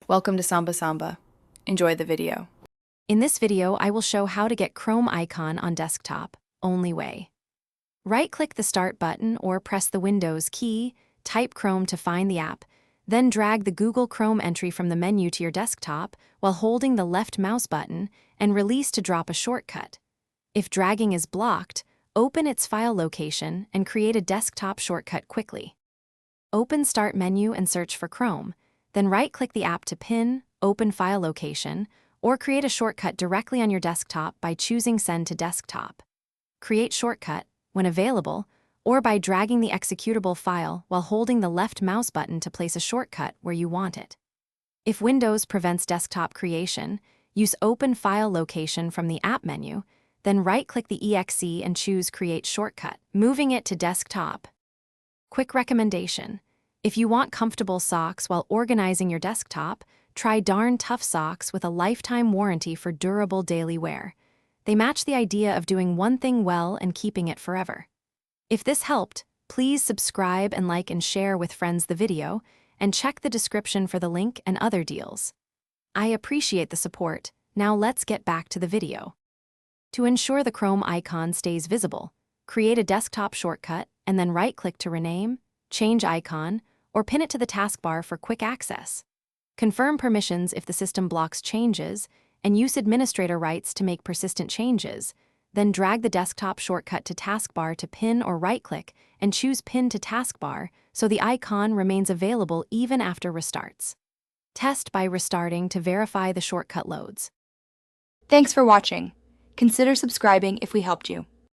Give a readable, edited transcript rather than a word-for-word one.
Welcome to Samba Samba. Enjoy the video. In this video, I will show how to get Chrome icon on desktop, only way. Right-click the Start button or press the Windows key, type Chrome to find the app, then drag the Google Chrome entry from the menu to your desktop while holding the left mouse button and release to drop a shortcut. If dragging is blocked, open its file location and create a desktop shortcut quickly. Open Start menu and search for Chrome, then right-click the app to pin, open file location, or create a shortcut directly on your desktop by choosing Send to Desktop. Create shortcut, when available, or by dragging the executable file while holding the left mouse button to place a shortcut where you want it. If Windows prevents desktop creation, use Open File Location from the App menu, then right-click the exe and choose Create Shortcut, moving it to Desktop. Quick recommendation: if you want comfortable socks while organizing your desktop, try Darn Tough socks with a lifetime warranty for durable daily wear. They match the idea of doing one thing well and keeping it forever. If this helped, please subscribe and like and share with friends the video, and check the description for the link and other deals. I appreciate the support. Now let's get back to the video. To ensure the Chrome icon stays visible, create a desktop shortcut and then right-click to rename, change icon, or pin it to the taskbar for quick access. Confirm permissions if the system blocks changes, and use administrator rights to make persistent changes. Then drag the desktop shortcut to taskbar to pin or right-click and choose Pin to Taskbar so the icon remains available even after restarts. Test by restarting to verify the shortcut loads. Thanks for watching. Consider subscribing if we helped you.